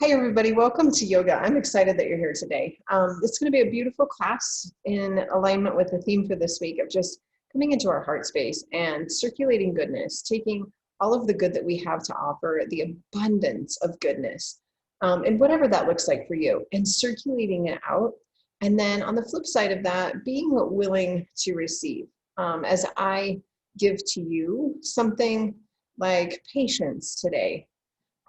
Hi everybody, welcome to yoga. I'm excited that you're here today. It's going to be a beautiful class in alignment with the theme for this week of just coming into our heart space and circulating goodness, taking all of the good that we have to offer, the abundance of goodness, and whatever that looks like for you, and circulating it out. And then on the flip side of that, being willing to receive. As I give to you something like patience today,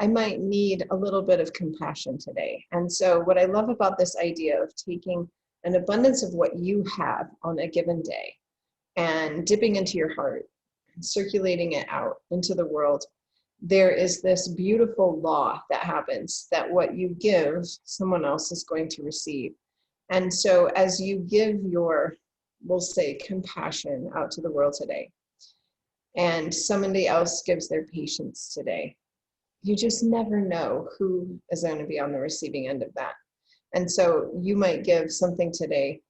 I might need a little bit of compassion today. And so what I love about this idea of taking an abundance of what you have on a given day and dipping into your heart and circulating it out into the world, there is this beautiful law that happens that what you give, someone else is going to receive. And so as you give your, we'll say, compassion out to the world today, and somebody else gives their patience today, you just never know who is going to be on the receiving end of that. And so you might give something today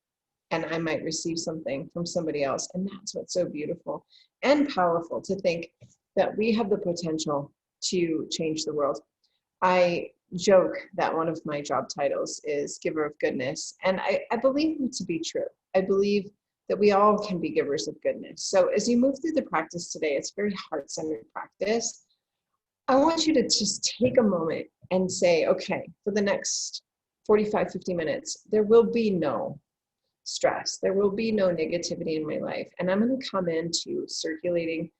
and I might receive something from somebody else. And that's what's so beautiful and powerful, to think that we have the potential to change the world. I joke that one of my job titles is Giver of Goodness. And I believe it to be true. I believe that we all can be givers of goodness. So as you move through the practice today, it's a very heart-centered practice. I want you to just take a moment and say, okay, for the next 45, 50 minutes, there will be no stress. There will be no negativity in my life. And I'm going to come into circulating,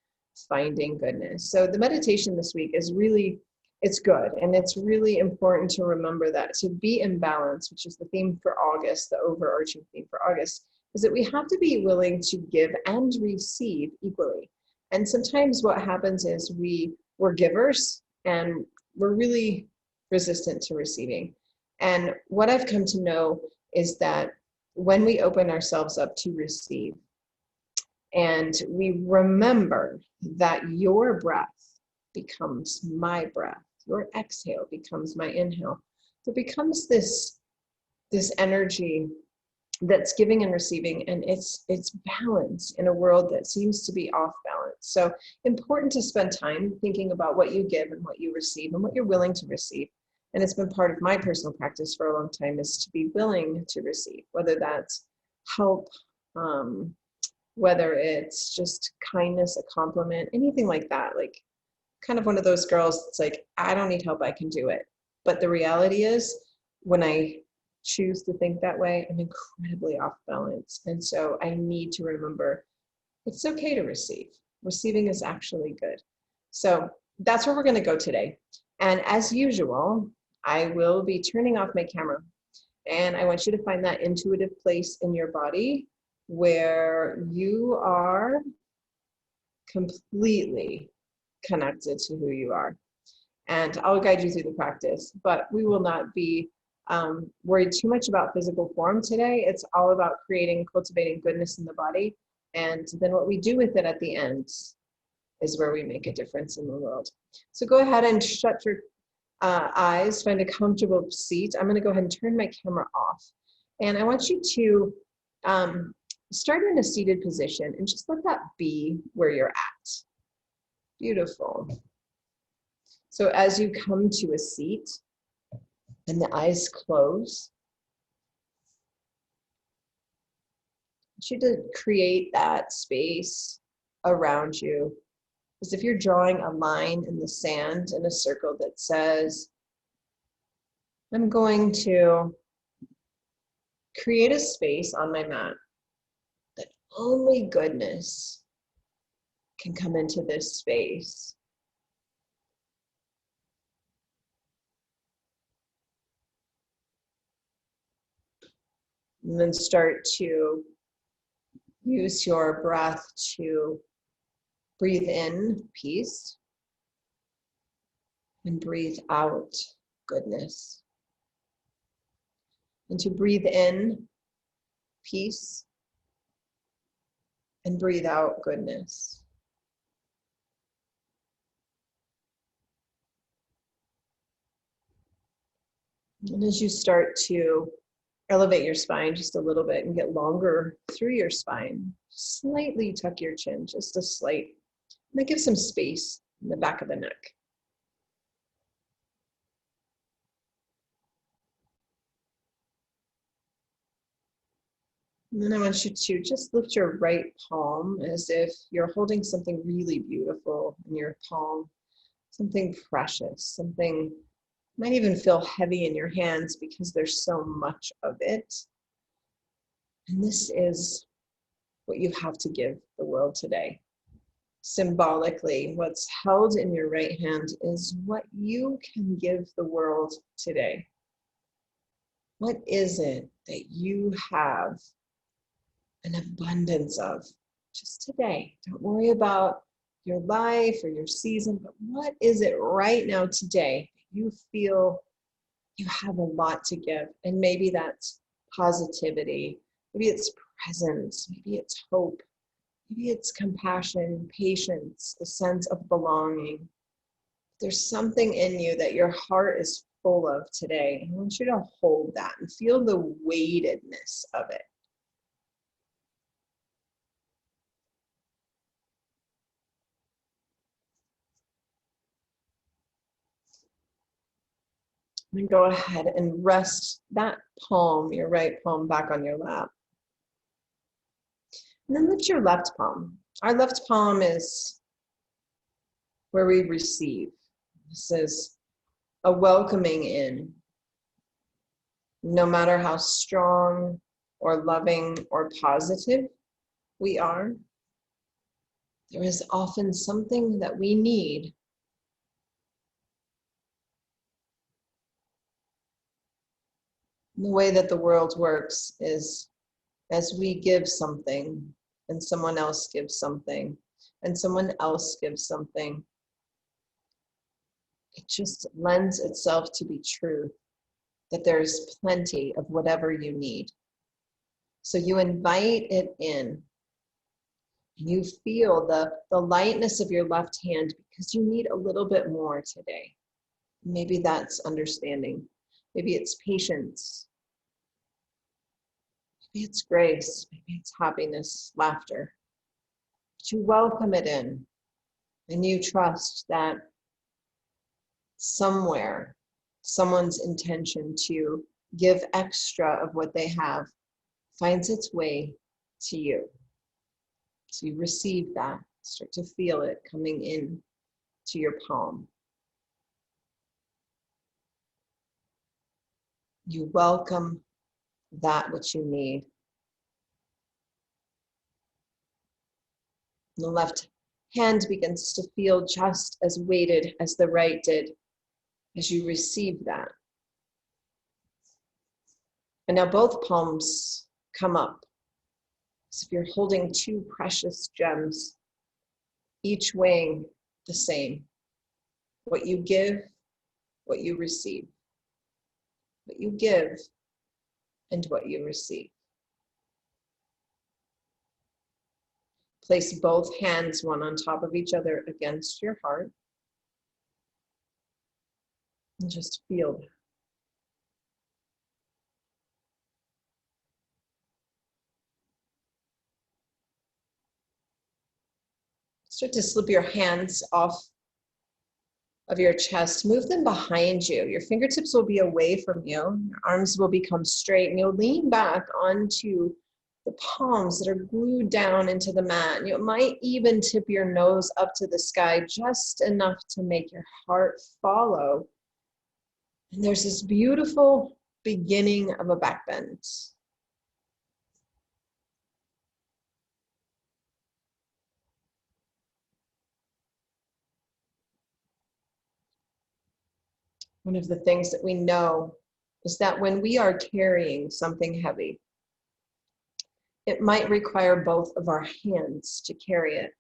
finding goodness. So the meditation this week is really, it's good. And it's really important to remember that to be in balance, which is the theme for August, the overarching theme for August, is that we have to be willing to give and receive equally. And sometimes what happens is we're givers and we're really resistant to receiving. And what I've come to know is that when we open ourselves up to receive and we remember that your breath becomes my breath, your exhale becomes my inhale, there becomes this energy that's giving and receiving, and it's balance in a world that seems to be off balance. So important to spend time thinking about what you give and what you receive and what you're willing to receive. And it's been part of my personal practice for a long time, is to be willing to receive, whether that's help, whether it's just kindness, a compliment, anything like that. Like, kind of one of those girls that's like, I don't need help, I can do it. But the reality is, when I choose to think that way, I'm incredibly off balance. And so I need to remember it's okay to receive. Receiving is actually good. So that's where we're going to go today. And as usual, I will be turning off my camera. And I want you to find that intuitive place in your body where you are completely connected to who you are. And I'll guide you through the practice, but we will not be worried too much about physical form today. It's all about cultivating goodness in the body. And then what we do with it at the end is where we make a difference in the world. So go ahead and shut your eyes, find a comfortable seat. I'm going to go ahead and turn my camera off. And I want you to start in a seated position and just let that be where you're at. Beautiful. So as you come to a seat and the eyes close, I want you to create that space around you as if you're drawing a line in the sand in a circle that says, I'm going to create a space on my mat that only goodness can come into this space. And then start to use your breath to breathe in peace and breathe out goodness. And to breathe in peace and breathe out goodness. And as you start to elevate your spine just a little bit and get longer through your spine, slightly tuck your chin, just a slight. And that gives some space in the back of the neck. And then I want you to just lift your right palm as if you're holding something really beautiful in your palm, something precious, something might even feel heavy in your hands because there's so much of it. And this is what you have to give the world today. Symbolically, what's held in your right hand is what you can give the world today. What is it that you have an abundance of just today? Don't worry about your life or your season, but what is it right now today that you feel you have a lot to give? And maybe that's positivity, maybe it's presence, maybe it's hope, maybe it's compassion, patience, a sense of belonging. There's something in you that your heart is full of today. I want you to hold that and feel the weightedness of it. And go ahead and rest that palm, your right palm, back on your lap. And then lift your left palm. Our left palm is where we receive. This is a welcoming in. No matter how strong or loving or positive we are, there is often something that we need. The way that the world works is as we give something and someone else gives something and someone else gives something, it just lends itself to be true that there's plenty of whatever you need. So you invite it in. You feel the lightness of your left hand because you need a little bit more today. Maybe that's understanding. Maybe it's patience. Maybe it's grace. Maybe it's happiness, laughter. But you welcome it in and you trust that somewhere, someone's intention to give extra of what they have finds its way to you. So you receive that, start to feel it coming in to your palm. You welcome that which you need. The left hand begins to feel just as weighted as the right did as you receive that. And now both palms come up. So if you're holding two precious gems, each weighing the same. What you give, what you receive. What you give and what you receive. Place both hands one on top of each other against your heart. And just feel that. Start to slip your hands off of your chest. Move them behind you. Your fingertips will be away from you. Your arms will become straight and you'll lean back onto the palms that are glued down into the mat. You might even tip your nose up to the sky just enough to make your heart follow. And there's this beautiful beginning of a back bend. One of the things that we know is that when we are carrying something heavy, it might require both of our hands to carry it.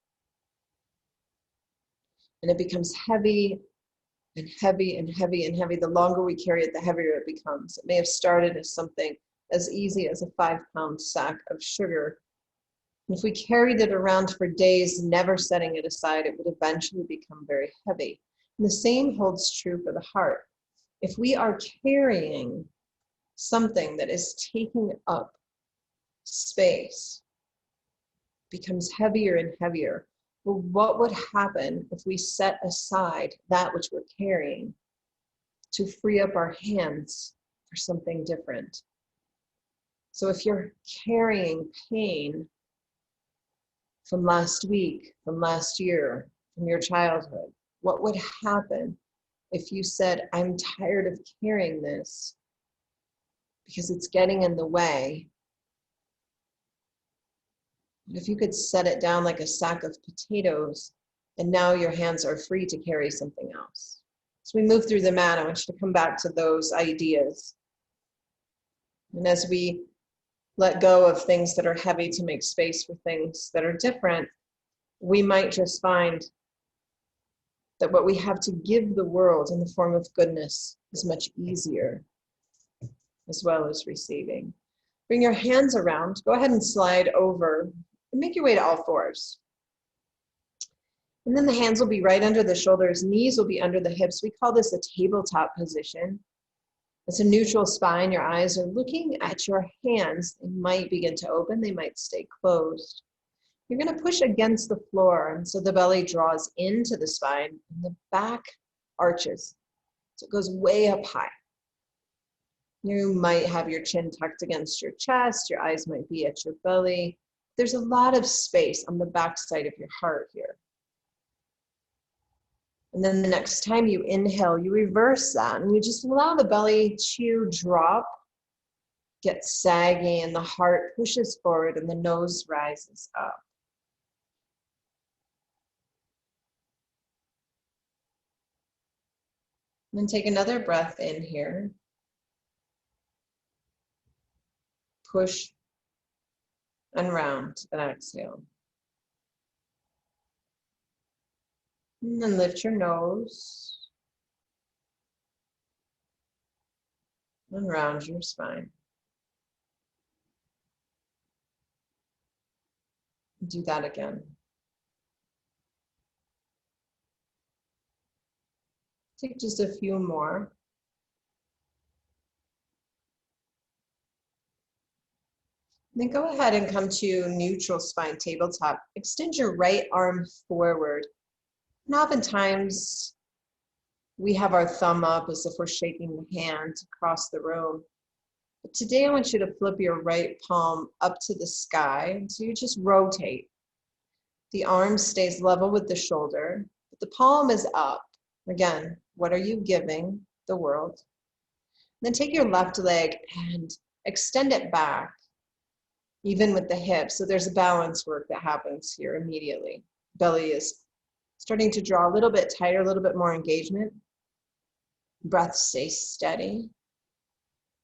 And it becomes heavy and heavy and heavy and heavy. The longer we carry it, the heavier it becomes. It may have started as something as easy as a 5-pound sack of sugar. And if we carried it around for days, never setting it aside, it would eventually become very heavy. And the same holds true for the heart. If we are carrying something that is taking up space, becomes heavier and heavier. Well, what would happen if we set aside that which we're carrying to free up our hands for something different? So if you're carrying pain from last week, from last year, from your childhood, what would happen if you said, I'm tired of carrying this because it's getting in the way? If you could set it down like a sack of potatoes, and now your hands are free to carry something else. So we move through the mat, I want you to come back to those ideas. And as we let go of things that are heavy to make space for things that are different, we might just find that what we have to give the world in the form of goodness is much easier, as well as receiving. Bring your hands around, go ahead and slide over, and make your way to all fours. And then the hands will be right under the shoulders, knees will be under the hips. We call this a tabletop position. It's a neutral spine. Your eyes are looking at your hands. They might begin to open, they might stay closed. You're going to push against the floor, and so the belly draws into the spine, and the back arches. So it goes way up high. You might have your chin tucked against your chest, your eyes might be at your belly. There's a lot of space on the back side of your heart here. And then the next time you inhale, you reverse that, and you just allow the belly to drop, get saggy, and the heart pushes forward, and the nose rises up. And then take another breath in here. Push and round, and exhale. And then lift your nose and round your spine. Do that again. Take just a few more. Then go ahead and come to neutral spine tabletop. Extend your right arm forward. And oftentimes we have our thumb up as if we're shaking the hand across the room. But today I want you to flip your right palm up to the sky. So you just rotate. The arm stays level with the shoulder, but the palm is up. Again, what are you giving the world? Then take your left leg and extend it back, even with the hips. So there's a balance work that happens here immediately. Belly is starting to draw a little bit tighter, a little bit more engagement. Breath stays steady.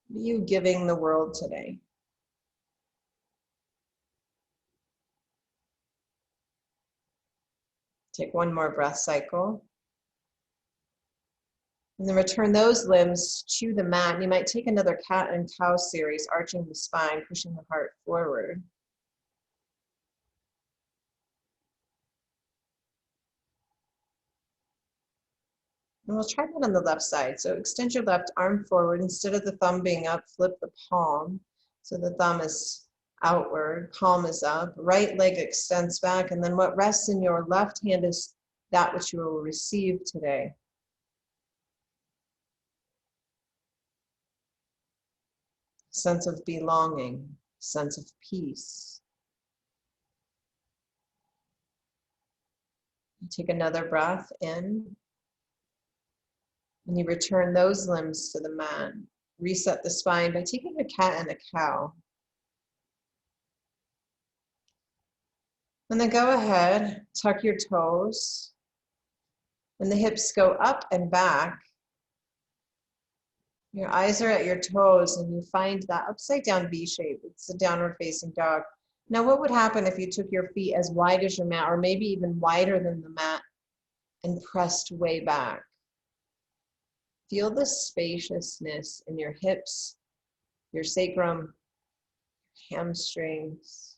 What are you giving the world today? Take one more breath cycle. And then return those limbs to the mat. And you might take another cat and cow series, arching the spine, pushing the heart forward. And we'll try that on the left side. So extend your left arm forward. Instead of the thumb being up, flip the palm. So the thumb is outward, palm is up, right leg extends back. And then what rests in your left hand is that which you will receive today. Sense of belonging, sense of peace. You take another breath in, and you return those limbs to the mat. Reset the spine by taking a cat and a cow. And then go ahead, tuck your toes, and the hips go up and back. Your eyes are at your toes, and you find that upside down V shape. It's a downward facing dog. Now, what would happen if you took your feet as wide as your mat, or maybe even wider than the mat, and pressed way back? Feel the spaciousness in your hips, your sacrum, hamstrings.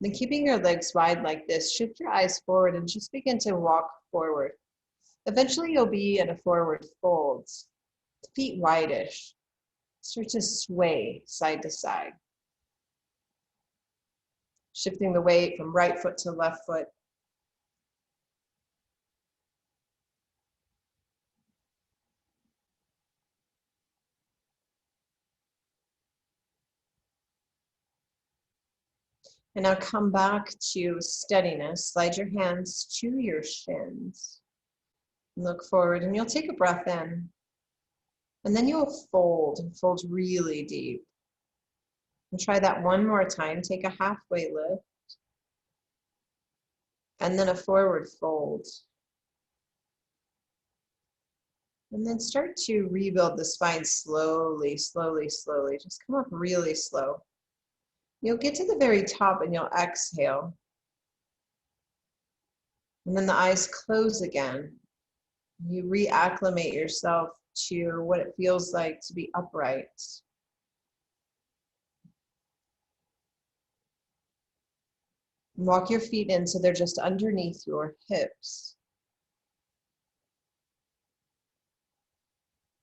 Then keeping your legs wide like this, shift your eyes forward and just begin to walk forward. Eventually you'll be in a forward fold, feet wideish. Start to sway side to side. Shifting the weight from right foot to left foot. And now come back to steadiness. Slide your hands to your shins. Look forward and you'll take a breath in. And then you'll fold really deep. And try that one more time. Take a halfway lift. And then a forward fold. And then start to rebuild the spine slowly, slowly, slowly. Just come up really slow. You'll get to the very top and you'll exhale. And then the eyes close again. You reacclimate yourself to what it feels like to be upright. Walk your feet in so they're just underneath your hips.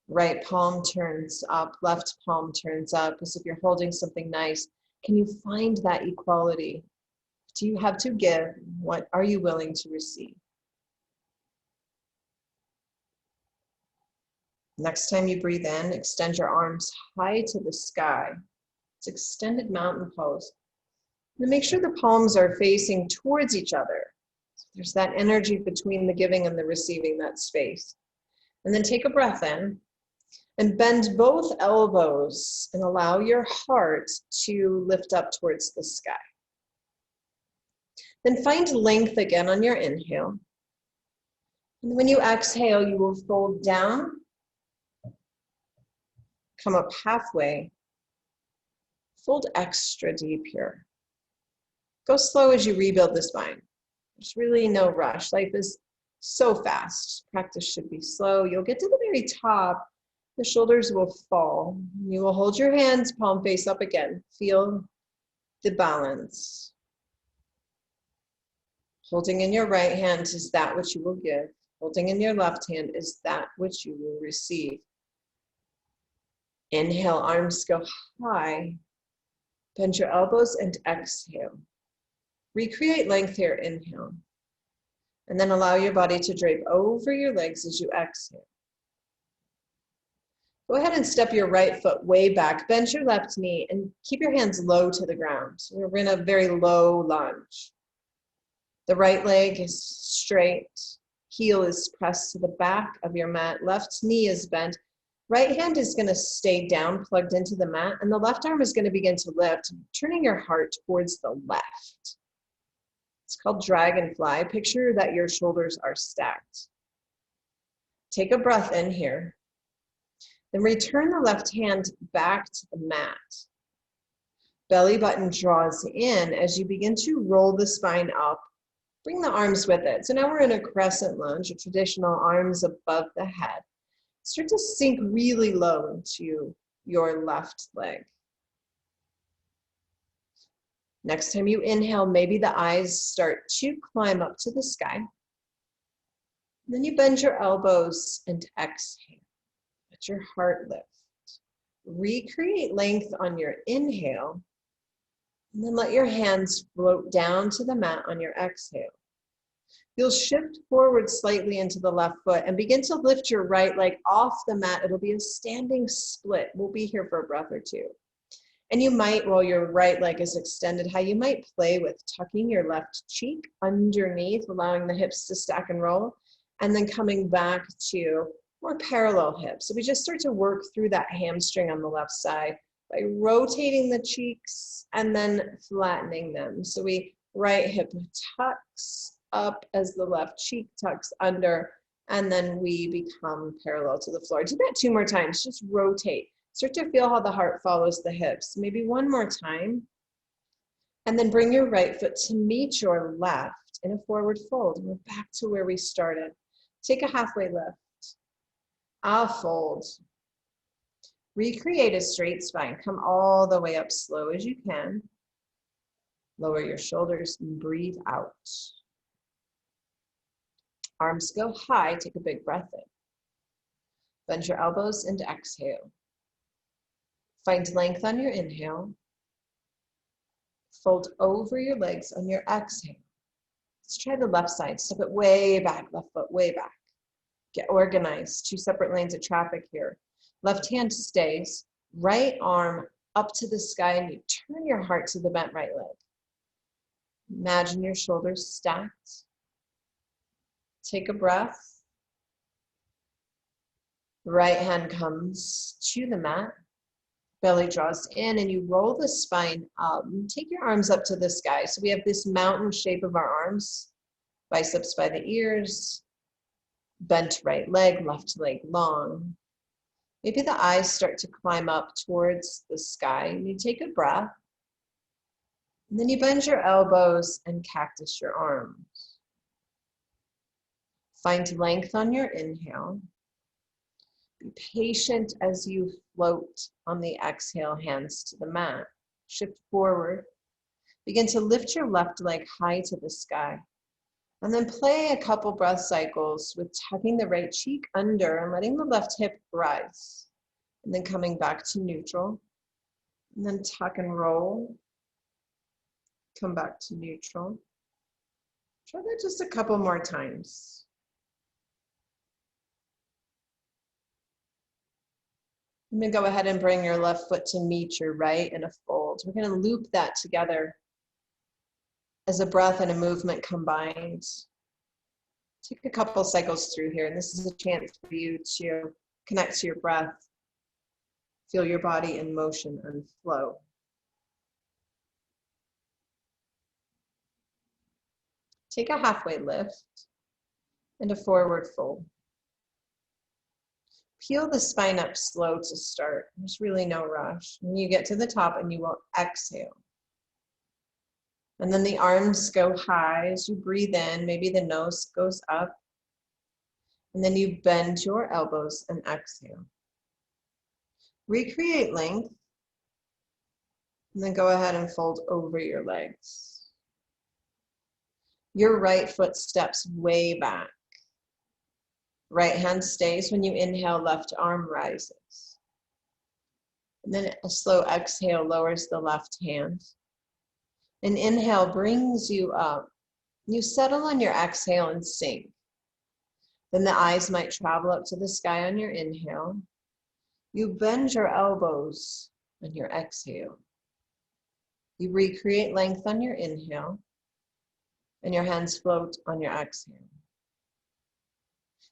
Right palm turns up, left palm turns up, as if you're holding something nice. Can you find that equality? Do you have to give? What are you willing to receive? Next time you breathe in, extend your arms high to the sky. It's extended mountain pose. And make sure the palms are facing towards each other. So there's that energy between the giving and the receiving, that space. And then take a breath in and bend both elbows and allow your heart to lift up towards the sky. Then find length again on your inhale. And when you exhale, you will fold down, come up halfway, fold extra deep here. Go slow as you rebuild the spine. There's really no rush. Life is so fast. Practice should be slow. You'll get to the very top. The shoulders will fall. You will hold your hands palm face up again. Feel the balance. Holding in your right hand is that which you will give. Holding in your left hand is that which you will receive. Inhale, arms go high. Bend your elbows and exhale. Recreate length here, inhale. And then allow your body to drape over your legs as you exhale. Go ahead and step your right foot way back. Bend your left knee and keep your hands low to the ground. We're in a very low lunge. The right leg is straight. Heel is pressed to the back of your mat. Left knee is bent. Right hand is going to stay down, plugged into the mat, and the left arm is going to begin to lift, turning your heart towards the left. It's called dragonfly. Picture that your shoulders are stacked. Take a breath in here. Then return the left hand back to the mat. Belly button draws in as you begin to roll the spine up. Bring the arms with it. So now we're in a crescent lunge, a traditional arms above the head. Start to sink really low into your left leg. Next time you inhale, maybe the eyes start to climb up to the sky. Then you bend your elbows and exhale. Let your heart lift. Recreate length on your inhale. And then let your hands float down to the mat on your exhale. You'll shift forward slightly into the left foot and begin to lift your right leg off the mat. It'll be a standing split. We'll be here for a breath or two. And you might, while your right leg is extended high, you might play with tucking your left cheek underneath, allowing the hips to stack and roll, and then coming back to more parallel hips. So we just start to work through that hamstring on the left side by rotating the cheeks and then flattening them. So we right hip tucks up as the left cheek tucks under, and then we become parallel to the floor. Do that 2 more times, just rotate. Start to feel how the heart follows the hips. Maybe 1 more time. And then bring your right foot to meet your left in a forward fold. We're back to where we started. Take a halfway lift. A fold. Recreate a straight spine. Come all the way up slow as you can. Lower your shoulders and breathe out. Arms go high. Take a big breath in. Bend your elbows and exhale. Find length on your inhale. Fold over your legs on your exhale. Let's try the left side. Step it way back, left foot way back. Get organized. 2 separate lanes of traffic here. Left hand stays. Right arm up to the sky, and you turn your heart to the bent right leg. Imagine your shoulders stacked. Take a breath. Right hand comes to the mat. Belly draws in and you roll the spine up. Take your arms up to the sky. So we have this mountain shape of our arms. Biceps by the ears. Bent right leg, left leg long. Maybe the eyes start to climb up towards the sky. And you take a breath. And then you bend your elbows and cactus your arms. Find length on your inhale. Be patient as you float on the exhale, hands to the mat. Shift forward. Begin to lift your left leg high to the sky. And then play a couple breath cycles with tucking the right cheek under and letting the left hip rise. And then coming back to neutral. And then tuck and roll. Come back to neutral. Try that just a couple more times. I'm going to go ahead and bring your left foot to meet your right in a fold. We're going to loop that together as a breath and a movement combined. Take a couple cycles through here, and this is a chance for you to connect to your breath. Feel your body in motion and flow. Take a halfway lift and a forward fold. Peel the spine up slow to start. There's really no rush. When you get to the top and you will exhale. And then the arms go high as you breathe in. Maybe the nose goes up. And then you bend your elbows and exhale. Recreate length. And then go ahead and fold over your legs. Your right foot steps way back. Right hand stays. When you inhale, left arm rises. And then a slow exhale lowers the left hand. An inhale brings you up. You settle on your exhale and sink. Then the eyes might travel up to the sky on your inhale. You bend your elbows on your exhale. You recreate length on your inhale. And your hands float on your exhale.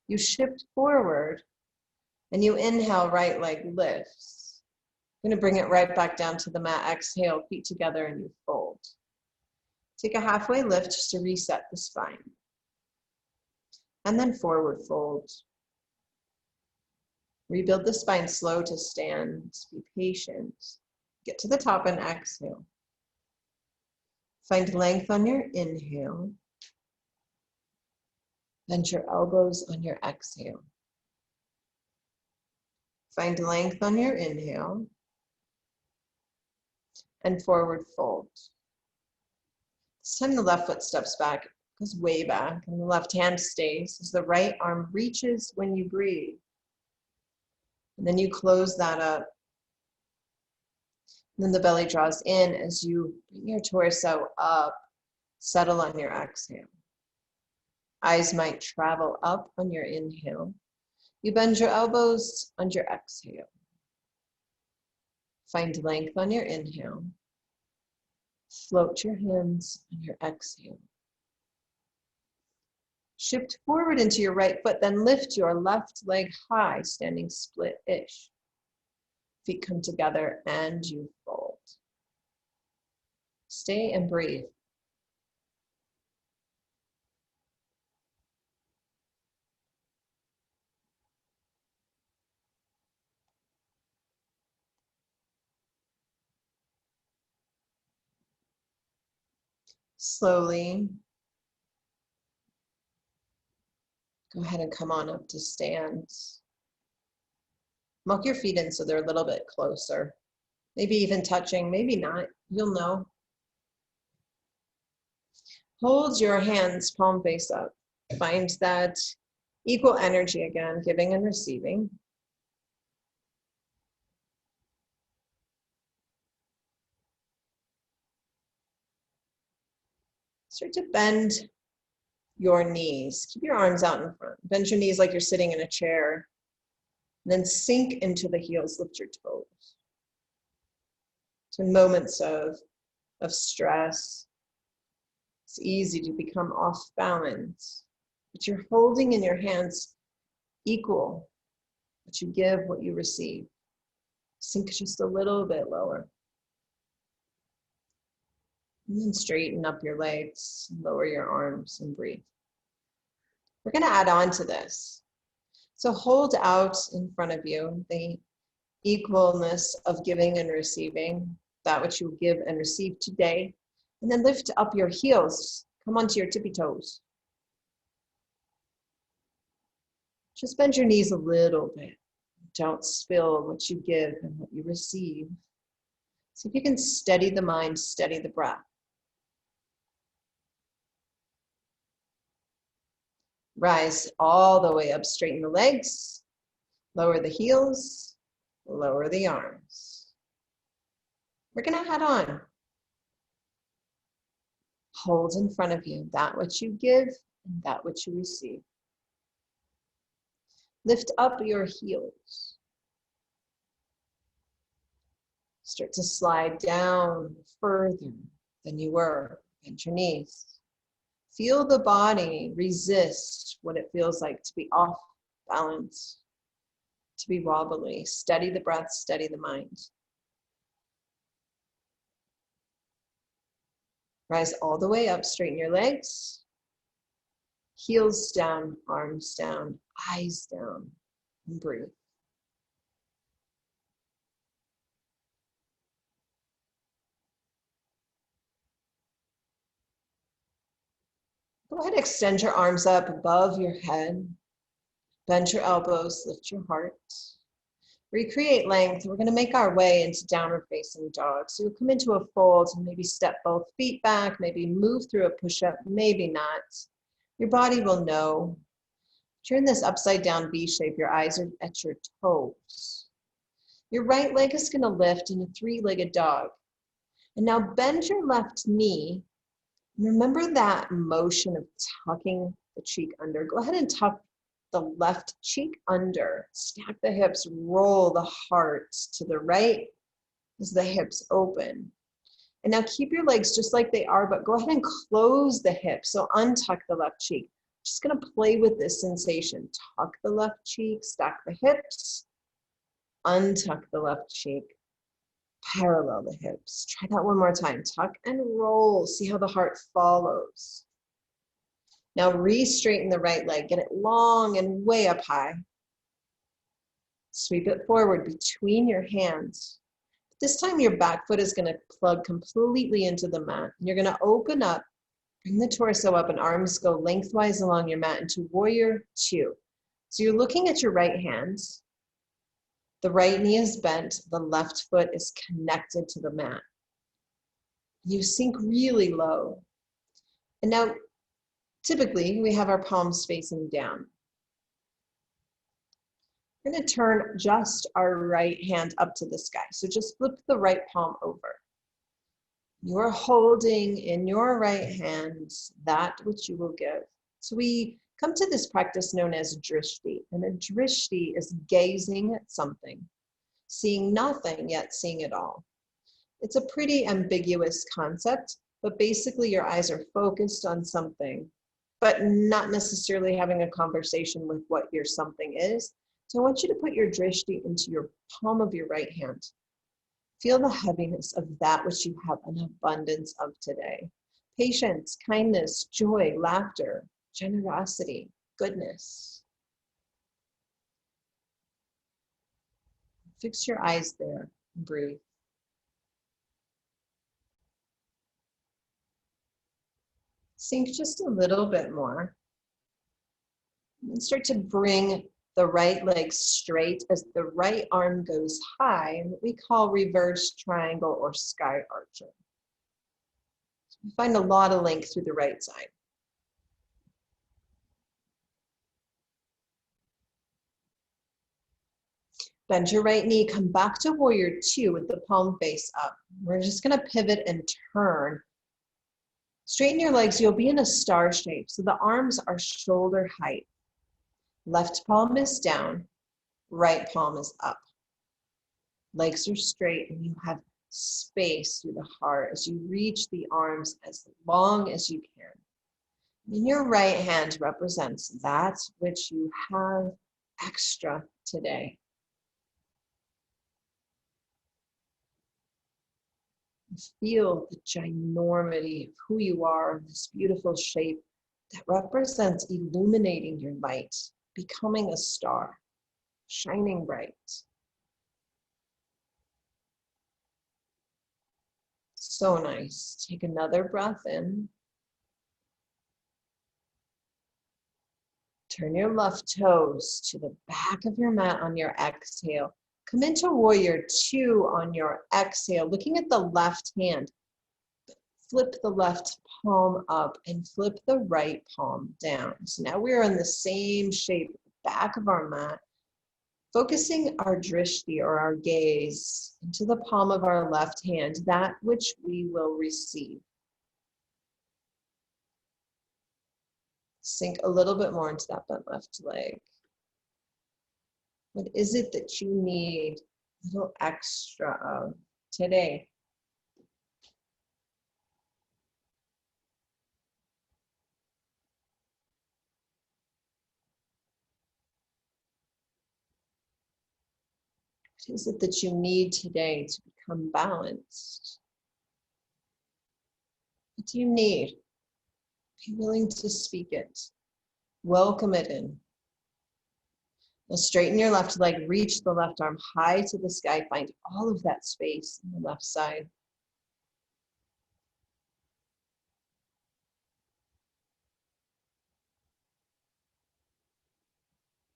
You shift forward and you inhale, right leg lifts. You're going to bring it right back down to the mat. Exhale, feet together, and you fold. Take a halfway lift just to reset the spine. And then forward fold. Rebuild the spine slow to stand. Be patient. Get to the top and exhale. Find length on your inhale. Bend your elbows on your exhale. Find length on your inhale. And forward fold. This time the left foot steps back, goes way back, and the left hand stays as the right arm reaches when you breathe. And then you close that up. And then the belly draws in as you bring your torso up, settle on your exhale. Eyes might travel up on your inhale. You bend your elbows on your exhale. Find length on your inhale. Float your hands on your exhale. Shift forward into your right foot, then lift your left leg high, standing split-ish. Feet come together and you fold. Stay and breathe. Slowly, go ahead and come on up to stand. Walk your feet in so they're a little bit closer. Maybe even touching, maybe not, you'll know. Hold your hands palm face up. Find that equal energy again, giving and receiving. Start to bend your knees. Keep your arms out in front. Bend your knees like you're sitting in a chair. And then sink into the heels, lift your toes. So in moments of stress, It's easy to become off balance, but you're holding in your hands equal. What you give, what you receive. Sink just a little bit lower. And then straighten up your legs, lower your arms, and breathe. We're going to add on to this. So hold out in front of you the equalness of giving and receiving, that which you give and receive today. And then lift up your heels. Come onto your tippy toes. Just bend your knees a little bit. Don't spill what you give and what you receive. See if you can steady the mind, steady the breath. Rise all the way up, straighten the legs, lower the heels, lower the arms. We're going to head on. Hold in front of you that which you give and that which you receive. Lift up your heels. Start to slide down further than you were. Bend your knees. Feel the body resist what it feels like to be off balance, to be wobbly. Steady the breath, steady the mind. Rise all the way up, straighten your legs. Heels down, arms down, eyes down, and breathe. Go ahead, extend your arms up above your head. Bend your elbows, lift your heart. Recreate length. We're going to make our way into downward facing dog. So you'll come into a fold and maybe step both feet back, maybe move through a push-up, maybe not. Your body will know. If you're in this upside down V shape, your eyes are at your toes. Your right leg is going to lift in a three-legged dog. And now bend your left knee. Remember that motion of tucking the cheek under. Go ahead and tuck the left cheek under. Stack the hips, roll the heart to the right as the hips open. And now keep your legs just like they are, but go ahead and close the hips. So untuck the left cheek. Just gonna play with this sensation. Tuck the left cheek, stack the hips, untuck the left cheek, parallel the hips. Try that one more time. Tuck and roll. See how the heart follows. Now re-straighten the right leg. Get it long and way up high. Sweep it forward between your hands. This time your back foot is going to plug completely into the mat. And you're going to open up, bring the torso up, and arms go lengthwise along your mat into warrior two. So you're looking at your right hand. The right knee is bent. The left foot is connected to the mat. You sink really low. And now, typically, we have our palms facing down. We're going to turn just our right hand up to the sky. So just flip the right palm over. You're holding in your right hand that which you will give. So we come to this practice known as drishti. And a drishti is gazing at something, seeing nothing, yet seeing it all. It's a pretty ambiguous concept, but basically your eyes are focused on something, but not necessarily having a conversation with what your something is. So I want you to put your drishti into your palm of your right hand. Feel the heaviness of that which you have an abundance of today. Patience, kindness, joy, laughter, generosity, goodness. Fix your eyes there and breathe. Sink just a little bit more. And start to bring the right leg straight as the right arm goes high, in what we call reverse triangle or sky archer. So we find a lot of length through the right side. Bend your right knee, come back to warrior two with the palm face up. We're just gonna pivot and turn. Straighten your legs, you'll be in a star shape. So the arms are shoulder height. Left palm is down, right palm is up. Legs are straight and you have space through the heart as you reach the arms as long as you can. And your right hand represents that which you have extra today. Feel the ginormity of who you are in this beautiful shape that represents illuminating your light, becoming a star, shining bright. So nice. Take another breath in. Turn your left toes to the back of your mat on your exhale. Come into warrior two on your exhale, looking at the left hand. Flip the left palm up and flip the right palm down. So now we're in the same shape, back of our mat, focusing our drishti or our gaze into the palm of our left hand, that which we will receive. Sink a little bit more into that bent left leg. What is it that you need a little extra of today? What is it that you need today to become balanced? What do you need? Be willing to speak it. Welcome it in. Now straighten your left leg, reach the left arm high to the sky. Find all of that space on the left side.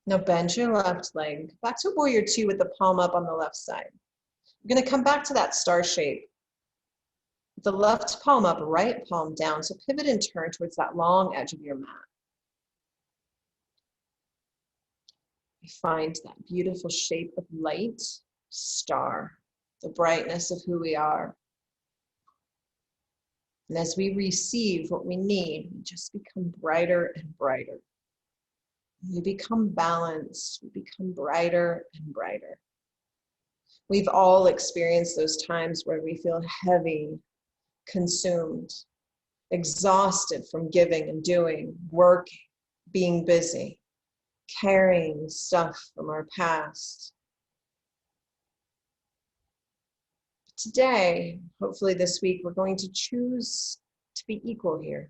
Now bend your left leg back to warrior two with the palm up on the left side. You're going to come back to that star shape. The left palm up, right palm down. So pivot and turn towards that long edge of your mat. We find that beautiful shape of light, star, the brightness of who we are. And as we receive what we need, we just become brighter and brighter. We become balanced, we become brighter and brighter. We've all experienced those times where we feel heavy, consumed, exhausted from giving and doing, working, being busy, carrying stuff from our past. Today, hopefully this week, we're going to choose to be equal here.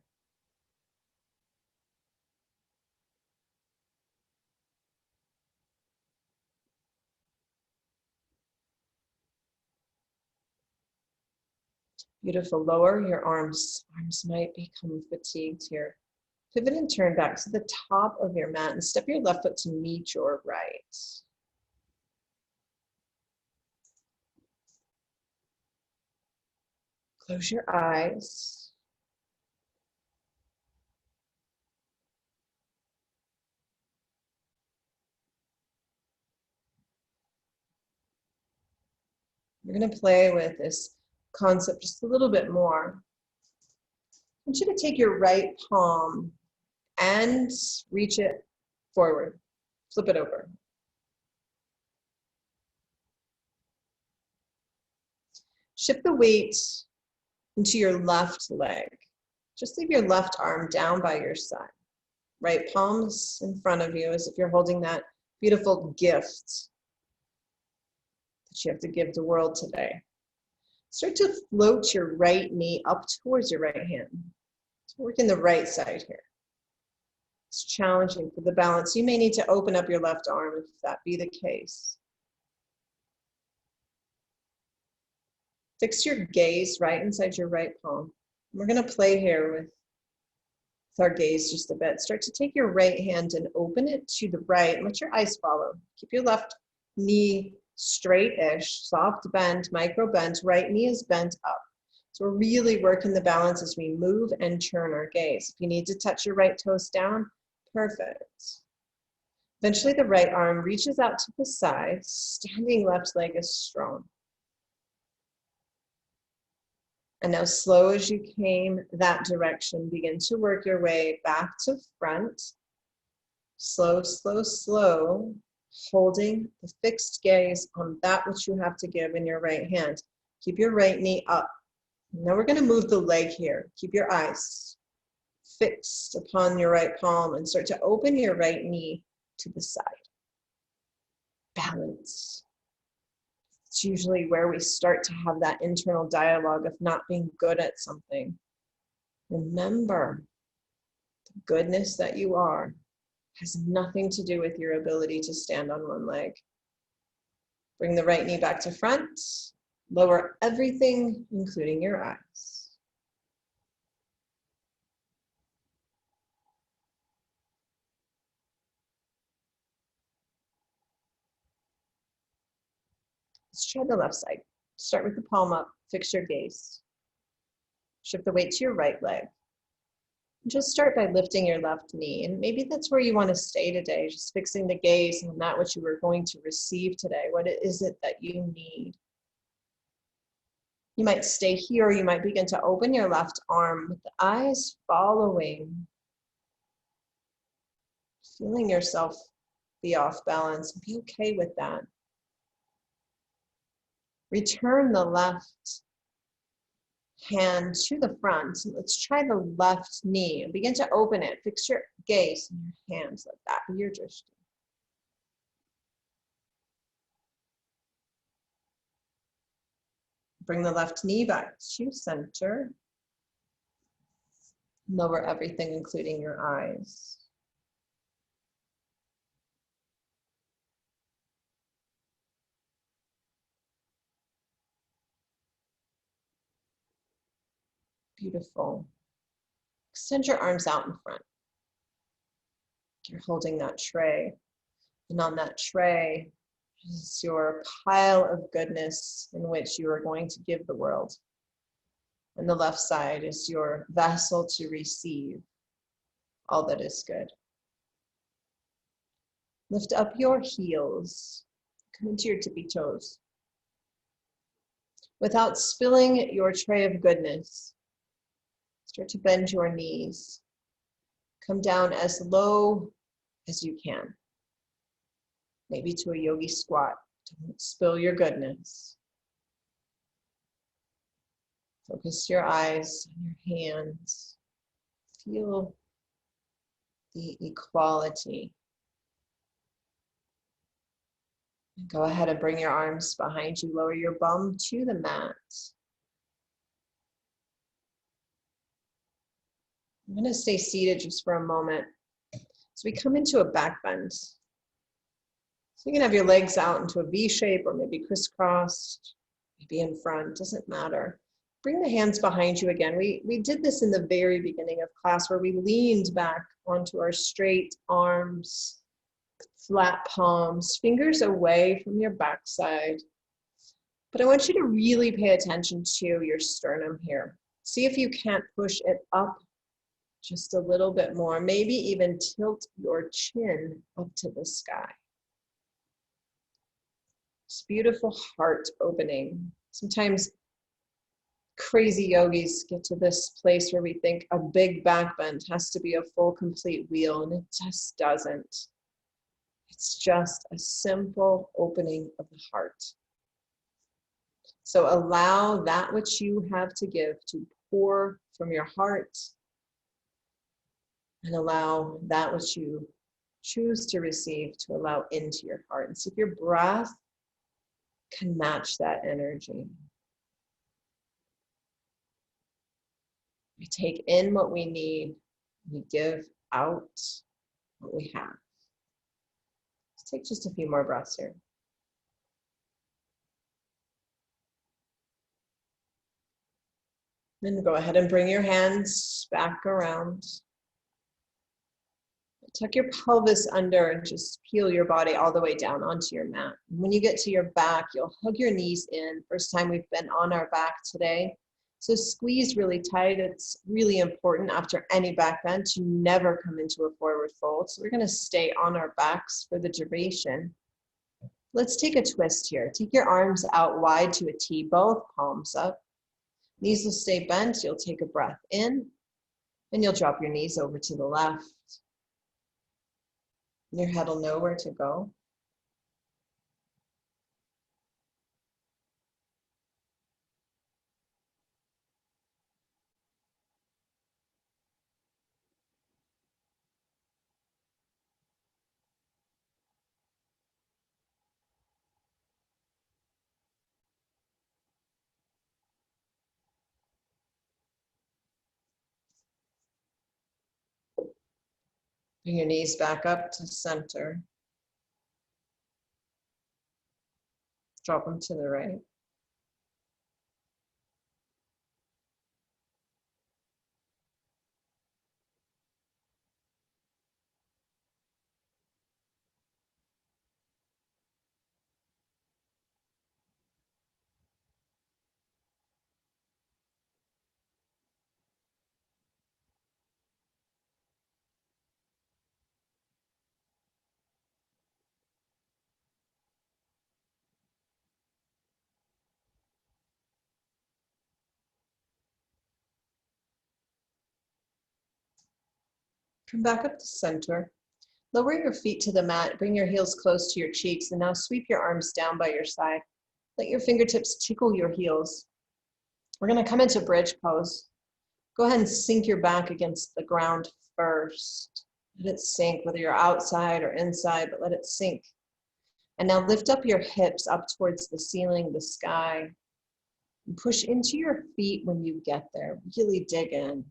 Beautiful. Lower your arms. Arms might become fatigued here. Pivot and turn back to the top of your mat and step your left foot to meet your right. Close your eyes. We're going to play with this concept just a little bit more. I want you to take your right palm and reach it forward. Flip it over. Shift the weight into your left leg. Just leave your left arm down by your side. Right palms in front of you as if you're holding that beautiful gift that you have to give the world today. Start to float your right knee up towards your right hand. So working the right side here. It's challenging for the balance. You may need to open up your left arm if that be the case. Fix your gaze right inside your right palm. We're going to play here with our gaze just a bit. Start to take your right hand and open it to the right and let your eyes follow. Keep your left knee straight-ish, soft bend, micro bend. Right knee is bent up. So we're really working the balance as we move and turn our gaze. If you need to touch your right toes down, perfect. Eventually the right arm reaches out to the side. Standing left leg is strong. And now slow as you came that direction, begin to work your way back to front. Slow, slow, slow, holding the fixed gaze on that which you have to give in your right hand. Keep your right knee up. Now we're going to move the leg here. Keep your eyes fixed upon your right palm and start to open your right knee to the side. Balance. It's usually where we start to have that internal dialogue of not being good at something. Remember, the goodness that you are has nothing to do with your ability to stand on one leg. Bring the right knee back to front. Lower everything, including your eyes. Let's try the left side. Start with the palm up, fix your gaze. Shift the weight to your right leg. Just start by lifting your left knee, and maybe that's where you want to stay today, just fixing the gaze on that which you were going to receive today. What is it that you need? You might stay here, or you might begin to open your left arm with the eyes following, feeling yourself be off balance. Be okay with that. Return the left hand to the front. Let's try the left knee and begin to open it. Fix your gaze and your hands like that. Your drishti. Bring the left knee back to center. Lower everything, including your eyes. Beautiful. Extend your arms out in front. You're holding that tray. And on that tray is your pile of goodness in which you are going to give the world. And the left side is your vessel to receive all that is good. Lift up your heels. Come into your tippy toes. Without spilling your tray of goodness, start to bend your knees. Come down as low as you can. Maybe to a yogi squat. Don't spill your goodness. Focus your eyes on your hands. Feel the equality. And go ahead and bring your arms behind you. Lower your bum to the mat. I'm going to stay seated just for a moment. So we come into a back bend. So you can have your legs out into a V shape or maybe crisscrossed, maybe in front, doesn't matter. Bring the hands behind you again. We did this in the very beginning of class where we leaned back onto our straight arms, flat palms, fingers away from your backside. But I want you to really pay attention to your sternum here. See if you can't push it up just a little bit more. Maybe even tilt your chin up to the sky. It's beautiful heart opening. Sometimes crazy yogis get to this place where we think a big back bend has to be a full, complete wheel, and it just doesn't. It's just a simple opening of the heart. So allow that which you have to give to pour from your heart, and allow that which you choose to receive to allow into your heart. And see if your breath can match that energy. We take in what we need, we give out what we have. Let's take just a few more breaths here. Then go ahead and bring your hands back around. Tuck your pelvis under and just peel your body all the way down onto your mat. When you get to your back, you'll hug your knees in. First time we've been on our back today. So squeeze really tight. It's really important after any back bend to never come into a forward fold. So we're going to stay on our backs for the duration. Let's take a twist here. Take your arms out wide to a T, both palms up. Knees will stay bent. You'll take a breath in, and you'll drop your knees over to the left. Your head will know where to go. Bring your knees back up to center. Drop them to the right. Come back up to center. Lower your feet to the mat. Bring your heels close to your cheeks. And now sweep your arms down by your side. Let your fingertips tickle your heels. We're going to come into bridge pose. Go ahead and sink your back against the ground first. Let it sink, whether you're outside or inside, but let it sink. And now lift up your hips up towards the ceiling, the sky. And push into your feet when you get there. Really dig in.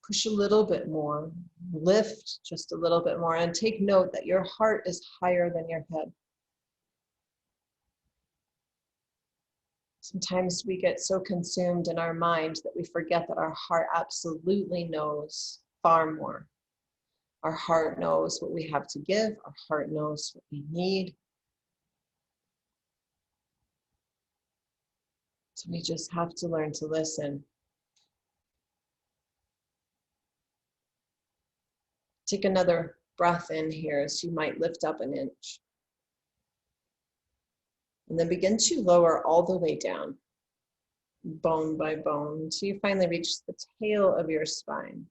Push a little bit more, lift just a little bit more, and take note that your heart is higher than your head. Sometimes we get so consumed in our mind that we forget that our heart absolutely knows far more. Our heart knows what we have to give. Our heart knows what we need. So we just have to learn to listen. Take another breath in here as you might lift up an inch. And then begin to lower all the way down, bone by bone, until you finally reach the tail of your spine.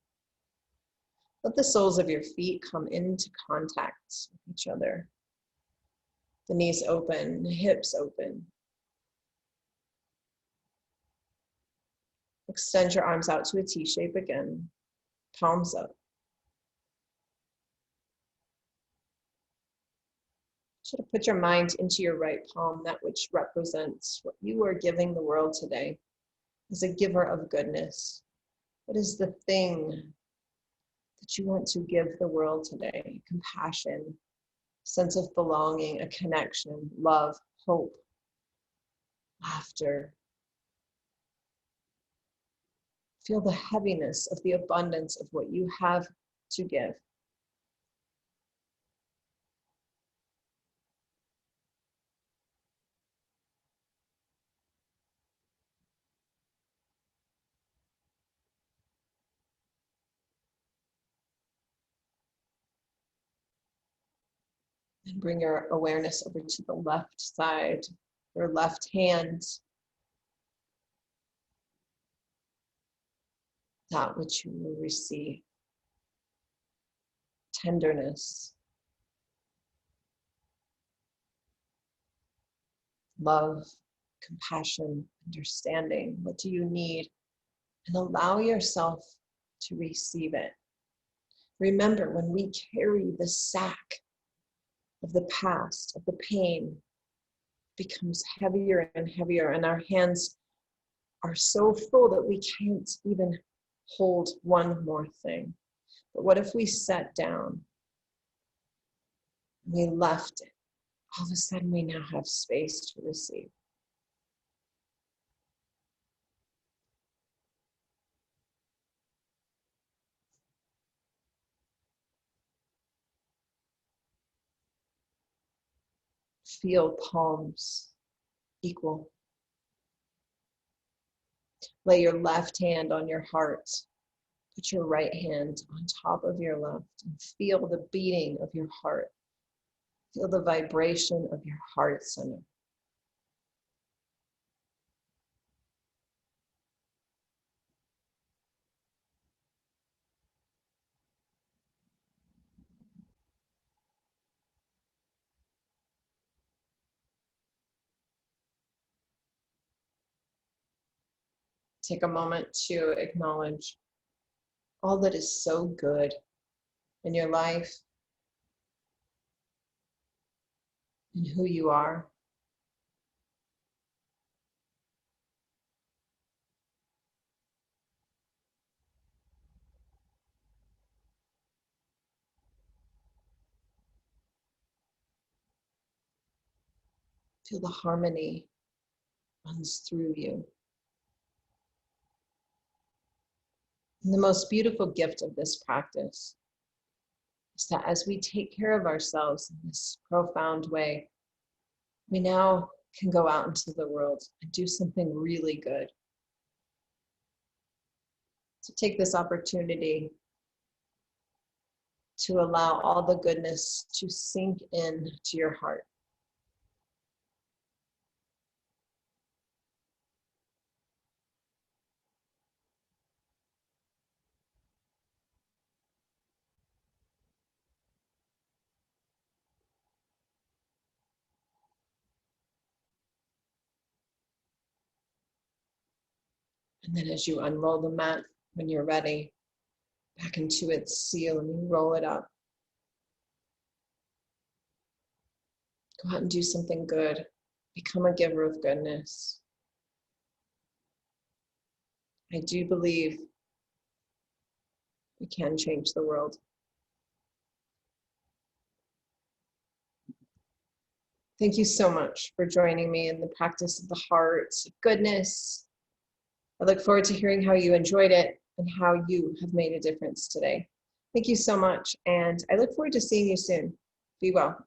Let the soles of your feet come into contact with each other. The knees open, the hips open. Extend your arms out to a T shape again, palms up. Should have put your mind into your right palm, that which represents what you are giving the world today as a giver of goodness. What is the thing that you want to give the world today? Compassion, sense of belonging, a connection, love, hope, laughter. Feel the heaviness of the abundance of what you have to give. And bring your awareness over to the left side, your left hand. That which you will receive. Tenderness, love, compassion, understanding. What do you need? And allow yourself to receive it. Remember, when we carry the sack of the past, of the pain, it becomes heavier and heavier, and our hands are so full that we can't even hold one more thing. But what if we sat down and we left it? All of a sudden, we now have space to receive. Feel palms equal. Lay your left hand on your heart. Put your right hand on top of your left and feel the beating of your heart. Feel the vibration of your heart center. Take a moment to acknowledge all that is so good in your life and who you are. Feel the harmony runs through you. And the most beautiful gift of this practice is that as we take care of ourselves in this profound way, we now can go out into the world and do something really good. So take this opportunity to allow all the goodness to sink in to your heart. And then as you unroll the mat, when you're ready, back into its seal and you roll it up. Go out and do something good. Become a giver of goodness. I do believe we can change the world. Thank you so much for joining me in the practice of the heart, of goodness. I look forward to hearing how you enjoyed it and how you have made a difference today. Thank you so much, and I look forward to seeing you soon. Be well.